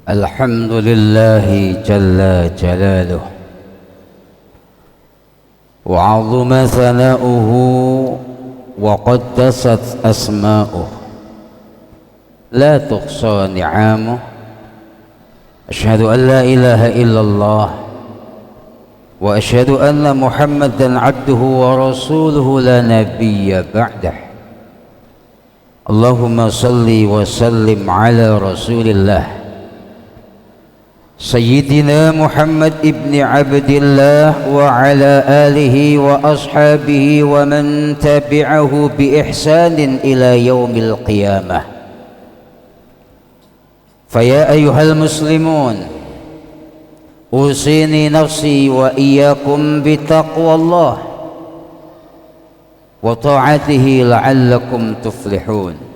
الحمد لله جل جلاله وعظم ثناؤه وقدست أسماؤه لا تحصى نعمه أشهد أن لا إله إلا الله وأشهد أن محمدا عبده ورسوله لا نبي بعده اللهم صل وسلم على رسول الله سيدنا محمد ابن عبد الله وعلى آله وأصحابه ومن تبعه بإحسان إلى يوم القيامة فيا أيها المسلمون أوصيني نفسي وإياكم بتقوى الله وطاعته لعلكم تفلحون.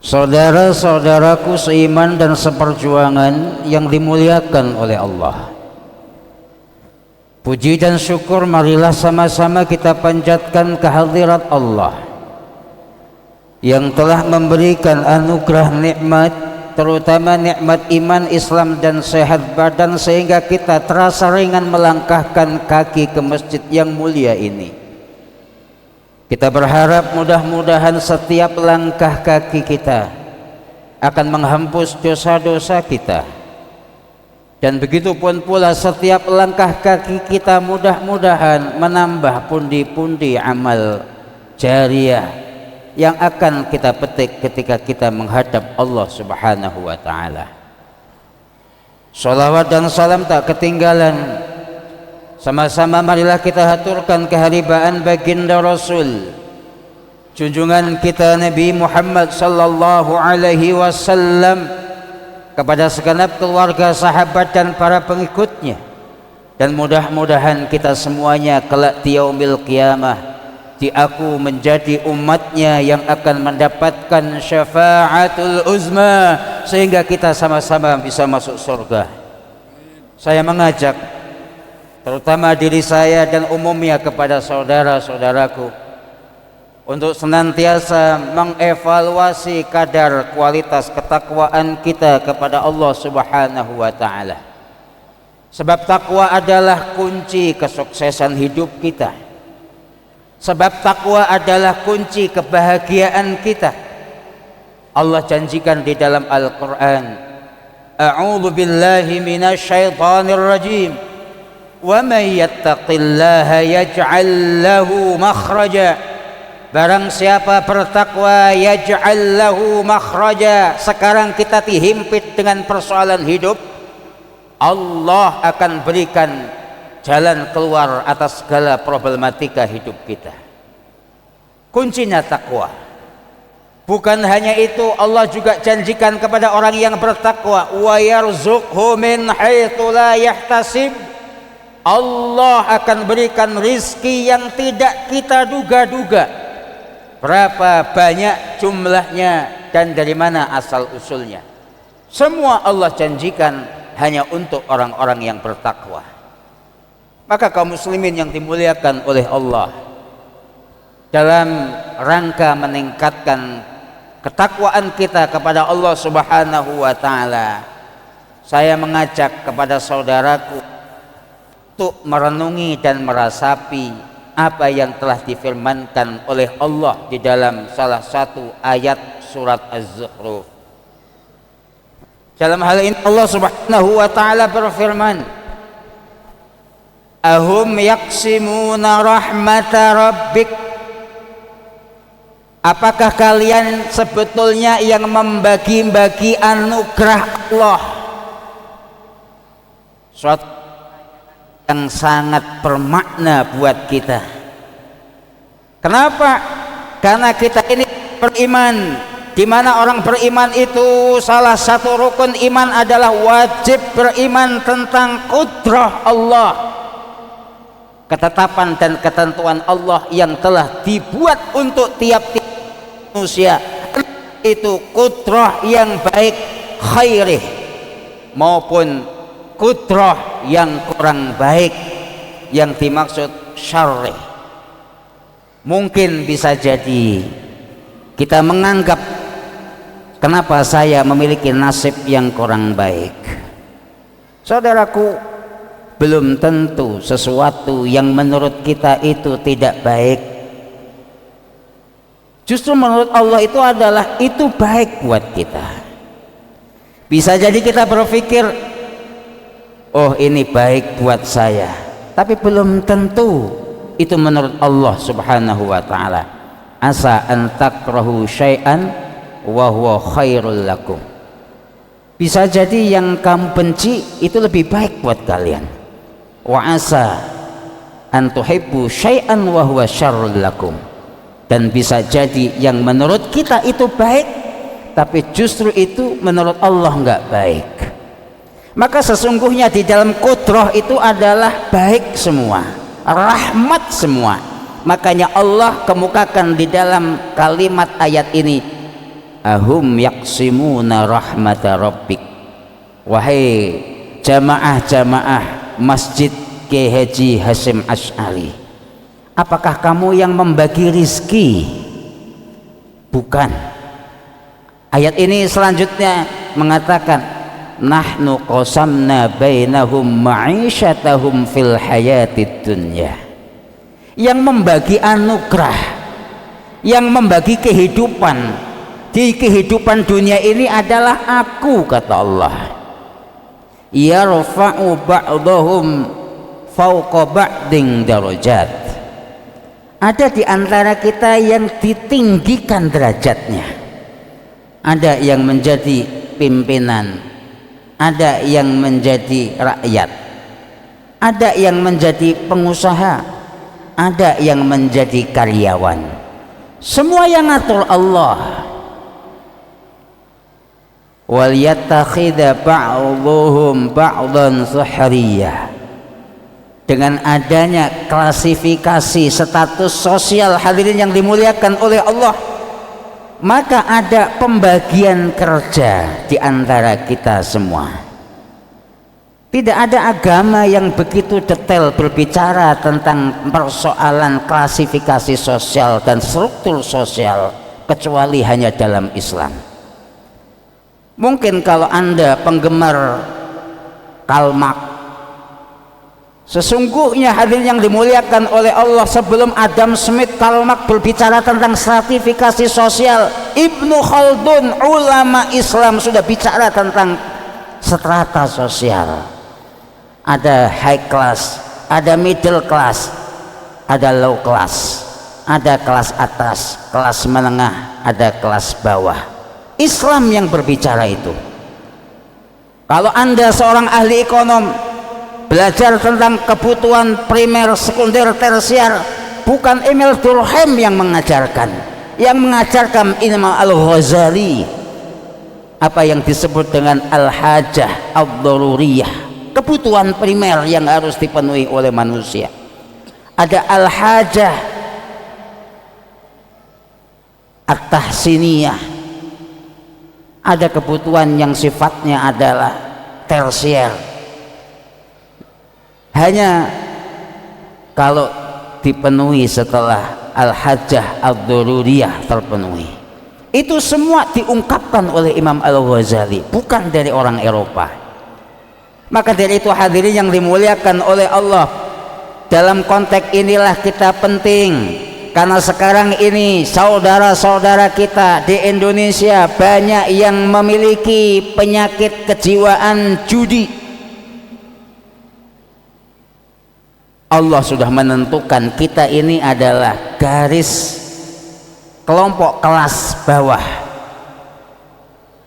Saudara-saudaraku seiman dan seperjuangan yang dimuliakan oleh Allah, puji dan syukur marilah sama-sama kita panjatkan kehadirat Allah yang telah memberikan anugerah nikmat, terutama nikmat iman, Islam dan sehat badan, sehingga kita terasa ringan melangkahkan kaki ke masjid yang mulia ini. Kita berharap mudah-mudahan setiap langkah kaki kita akan menghapus dosa-dosa kita, dan begitu pun pula setiap langkah kaki kita mudah-mudahan menambah pundi-pundi amal jariah yang akan kita petik ketika kita menghadap Allah Subhanahu wa ta'ala. Salawat dan salam tak ketinggalan, sama-sama marilah kita haturkan keharibaan baginda Rasul junjungan kita Nabi Muhammad sallallahu alaihi wasallam kepada segenap keluarga, sahabat dan para pengikutnya, dan mudah-mudahan kita semuanya kelak di yaumil qiyamah diaku menjadi umatnya yang akan mendapatkan syafaatul uzma sehingga kita sama-sama bisa masuk surga. Saya mengajak terutama diri saya dan umumnya kepada saudara-saudaraku untuk senantiasa mengevaluasi kadar kualitas ketakwaan kita kepada Allah Subhanahu wa ta'ala. Sebab takwa adalah kunci kesuksesan hidup kita. Sebab takwa adalah kunci kebahagiaan kita. Allah janjikan di dalam Al-Quran, A'udzu billahi minasyaitonir rajim, wa may yattaqillaha yaj'al lahu makhraja. Barang siapa bertakwa, yaj'al lahu makhraja. Sekarang kita dihimpit dengan persoalan hidup, Allah akan berikan jalan keluar atas segala problematika hidup kita. Kuncinya takwa. Bukan hanya itu, Allah juga janjikan kepada orang yang bertakwa, wa yarzuqhu min haitsu la yahtasib. Allah akan berikan rizki yang tidak kita duga-duga. Berapa banyak jumlahnya dan dari mana asal usulnya, semua Allah janjikan hanya untuk orang-orang yang bertakwa. Maka kaum muslimin yang dimuliakan oleh Allah, dalam rangka meningkatkan ketakwaan kita kepada Allah Subhanahu wa ta'ala, saya mengajak kepada saudaraku untuk merenungi dan meresapi apa yang telah difirmankan oleh Allah di dalam salah satu ayat surat Az-Zukhruf. Dalam hal ini Allah Subhanahu wa ta'ala berfirman, Ahum yaqsimuna rahmata rabbik. Apakah kalian sebetulnya yang membagi-bagi anugerah Allah? Suatu yang sangat bermakna buat kita. Kenapa? Karena kita ini beriman, di mana orang beriman itu salah satu rukun iman adalah wajib beriman tentang kudrah Allah, ketetapan dan ketentuan Allah yang telah dibuat untuk tiap-tiap manusia, itu kudrah yang baik khairih maupun kudrah yang kurang baik yang dimaksud syarrih. Mungkin bisa jadi kita menganggap Kenapa saya memiliki nasib yang kurang baik? Saudaraku, belum tentu sesuatu yang menurut kita itu tidak baik, justru menurut Allah itu adalah itu baik buat kita. Bisa jadi kita berpikir, oh ini baik buat saya, tapi belum tentu itu menurut Allah subhanahu wa ta'ala. Asa an takrahu syai'an wa huwa khairul lakum. Bisa jadi yang kamu benci itu lebih baik buat kalian. Wa asa an tuhibbu syai'an wa huwa syarrul lakum. Dan bisa jadi yang menurut kita itu baik, tapi justru itu menurut Allah enggak baik. Maka sesungguhnya di dalam kudrah itu adalah baik semua, rahmat semua. Makanya Allah kemukakan di dalam kalimat ayat ini, ahum yaqsimuna rahmata rabbik. Wahai jamaah-jamaah Masjid Kiai Haji Hasyim Asy'ari, apakah kamu yang membagi rizki? Bukan. Ayat ini selanjutnya mengatakan, nahnu qasamna bainahum ma'isyatahum fil hayatid dunya. Yang membagi anugerah, yang membagi kehidupan di kehidupan dunia ini adalah aku, kata Allah. Yarfa'u ba'dahum fawqa ba'din darajat. Ada di antara kita yang ditinggikan derajatnya. Ada yang menjadi pimpinan, ada yang menjadi rakyat, ada yang menjadi pengusaha, ada yang menjadi karyawan. Semua yang ngatur Allah. Wal yattakhidha ba'dhuhum ba'dhan suhriyah. Dengan adanya klasifikasi status sosial, hadirin yang dimuliakan oleh Allah, maka ada pembagian kerja di antara kita semua. Tidak ada agama yang begitu detail berbicara tentang persoalan klasifikasi sosial dan struktur sosial kecuali hanya dalam Islam. Mungkin kalau Anda penggemar Karl Marx, sesungguhnya hadirin yang dimuliakan oleh Allah, sebelum Adam Smith, Karl Marx berbicara tentang stratifikasi sosial. Ibnu Khaldun, ulama Islam, sudah bicara tentang strata sosial. Ada high class, ada middle class, ada low class, ada kelas atas, kelas menengah, ada kelas bawah. Islam yang berbicara itu. Kalau Anda seorang ahli ekonom, belajar tentang kebutuhan primer, sekunder, tersier, bukan Emil Durkheim yang mengajarkan. Yang mengajarkan Imam Al-Ghazali, apa yang disebut dengan al-hajah ad-daruriyah, kebutuhan primer yang harus dipenuhi oleh manusia. Ada al-hajah at-tahsiniyah, ada kebutuhan yang sifatnya adalah tersier, hanya kalau dipenuhi setelah al-hajah ad-daruriyah terpenuhi. Itu semua diungkapkan oleh Imam Al-Ghazali, bukan dari orang Eropa. Maka dari itu hadirin yang dimuliakan oleh Allah, dalam konteks inilah kita penting. Karena sekarang ini saudara-saudara kita di Indonesia banyak yang memiliki penyakit kejiwaan judi. Allah sudah menentukan kita ini adalah garis kelompok kelas bawah.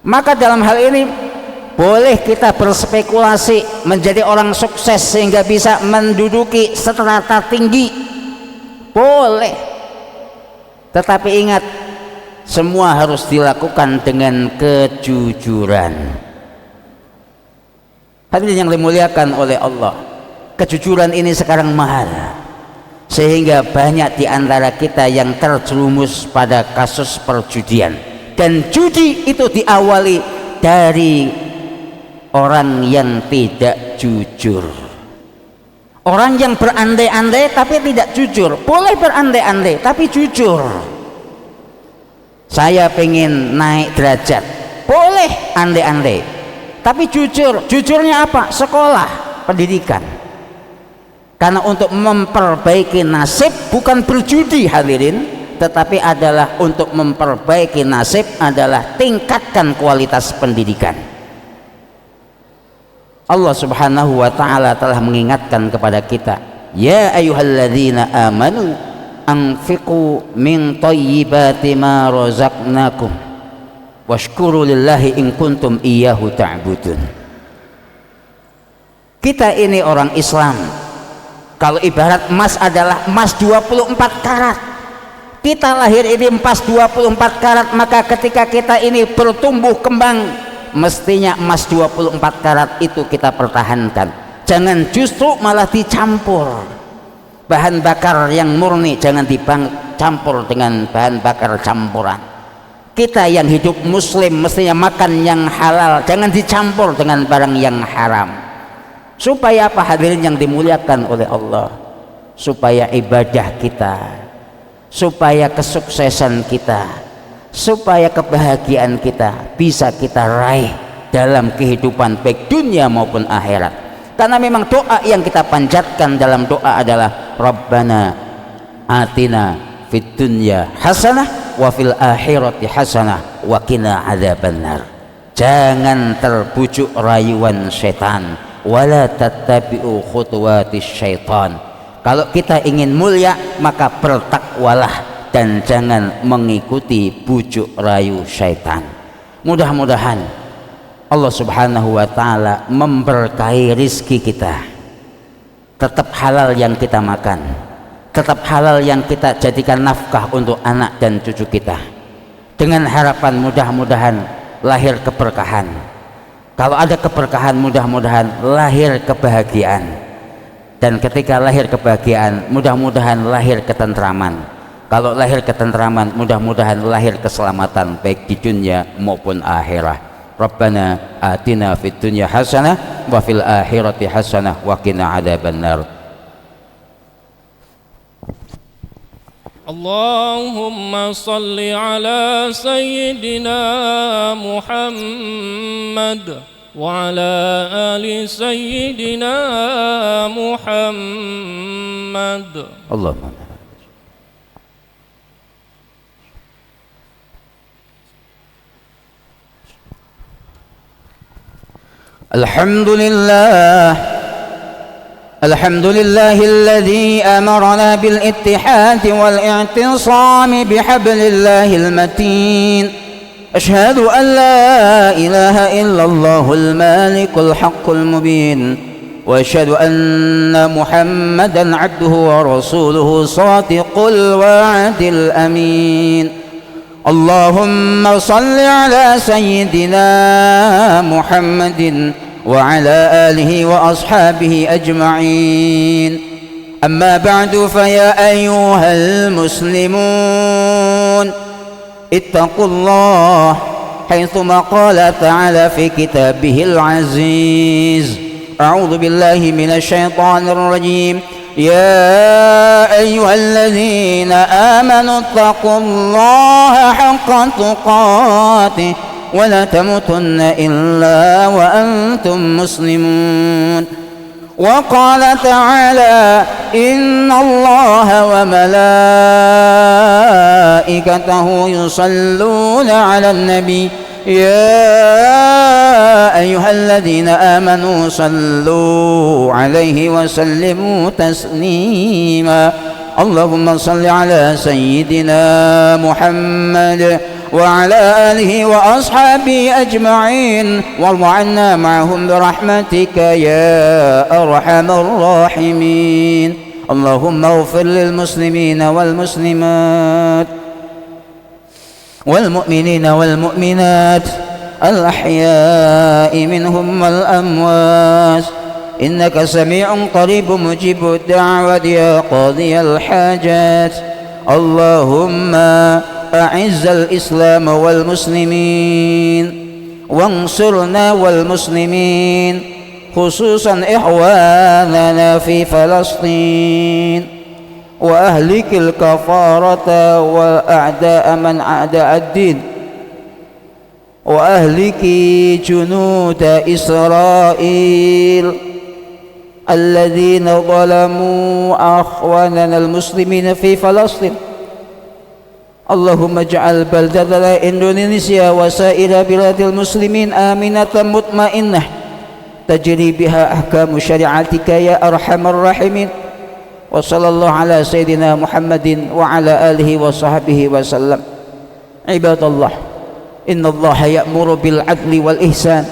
Maka dalam hal ini boleh kita berspekulasi menjadi orang sukses sehingga bisa menduduki strata tinggi, boleh. Tetapi ingat, semua harus dilakukan dengan kejujuran. Hadirin yang dimuliakan oleh Allah, kejujuran ini sekarang mahal, sehingga banyak di antara kita yang terjerumus pada kasus perjudian. Dan judi itu diawali dari orang yang tidak jujur, orang yang berandai-andai tapi tidak jujur. Boleh berandai-andai tapi jujur. Saya pengen naik derajat, boleh andai-andai, tapi jujurnya apa? Sekolah, pendidikan. Karena untuk memperbaiki nasib bukan berjudi hadirin, tetapi adalah untuk memperbaiki nasib adalah tingkatkan kualitas pendidikan. Allah Subhanahu wa taala telah mengingatkan kepada kita, ya ayyuhalladzina amanu anfiqu min thayyibati ma razaqnakum washkuru lillahi in kuntum iyyahu ta'budun. Kita ini orang Islam, kalau ibarat emas adalah emas 24 karat, kita lahir ini emas 24 karat, maka ketika kita ini bertumbuh kembang mestinya emas 24 karat itu kita pertahankan. Jangan justru malah dicampur bahan bakar yang murni, jangan dicampur dengan bahan bakar campuran. Kita yang hidup muslim mestinya makan yang halal, jangan dicampur dengan barang yang haram. Supaya apa hadirin yang dimuliakan oleh Allah? Supaya ibadah kita, supaya kesuksesan kita, supaya kebahagiaan kita bisa kita raih dalam kehidupan baik dunia maupun akhirat. Karena memang doa yang kita panjatkan dalam doa adalah Rabbana atina fid dunya hasanah wa fil akhirati hasanah wa qina adzabannar. Jangan terbujuk rayuan setan, wala tattabi'u khutuwatis syaitan. Kalau kita ingin mulia maka bertakwalah dan jangan mengikuti bujuk rayu syaitan. Mudah-mudahan Allah Subhanahu wa taala memberkahi rizki kita, tetap halal yang kita makan, tetap halal yang kita jadikan nafkah untuk anak dan cucu kita, dengan harapan mudah-mudahan lahir keberkahan. Kalau ada keberkahan mudah-mudahan lahir kebahagiaan, dan ketika lahir kebahagiaan mudah-mudahan lahir ketentraman. Kalau lahir ketentraman mudah-mudahan lahir keselamatan baik di dunia maupun akhirat. Rabbana atina fid dunya hasanah wa fil akhirati hasanah wa qina adzabannar. Allahumma salli ala sayyidina Muhammad wa ala ali sayyidina Muhammad. Allahumma Alhamdulillah, alhamdulillahilladzi amarna bil ittihad wal i'tisam bihablillahil matin. Ashhadu an la ilaha illallahul malikul haqqul mubin wa ashhadu anna Muhammadan 'abduhu wa rasuluhu shadiqul wa'dil amin. Allahumma salli ala sayyidina Muhammadin wa ala alihi wa ashabihi ajma'in. Amma ba'du, fa ya ayyuhal muslimun ittaqullah haitsuma qala ta'ala fi kitabihil aziz. A'udzu billahi minasy syaithanir rajim. يا أيها الذين آمنوا اتقوا الله حق تقاته ولا تموتن إلا وأنتم مسلمون. وقال تعالى إن الله وملائكته يصلون على النبي يا أيها الذين آمنوا صلوا عليه وسلموا تسليما. اللهم صل على سيدنا محمد وعلى آله وأصحابه أجمعين وارض عنا معهم برحمتك يا أرحم الراحمين. اللهم اغفر للمسلمين والمسلمات والمؤمنين والمؤمنات الأحياء منهم والأموات إنك سميع قريب مجيب الدعوة يا قاضي الحاجات. اللهم أعز الإسلام والمسلمين وانصرنا والمسلمين خصوصا إخواننا في فلسطين وأهلك الكفارة والأعداء من أعداء الدين وأهلكي جنود إسرائيل الذين ظلموا أخواننا المسلمين في فلسطين. اللهم اجعل بلدتنا إندونيسيا وسائر بلاد المسلمين آمنة مطمئنة تجري بها أحكام شريعتك يا أرحم الراحمين. وصلى الله على سيدنا محمد وعلى آله وصحبه وسلم. عباد الله، إن الله يأمر بالعدل والإحسان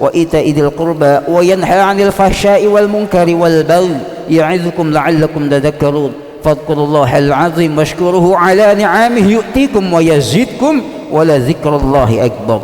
وإيتاء ذي القربى وينهى عن الفحشاء والمنكر والبغي يعظكم لعلكم تذكرون. فاذكروا الله العظيم واشكروه على نعمه يؤتيكم ويزدكم ولذكر الله أكبر.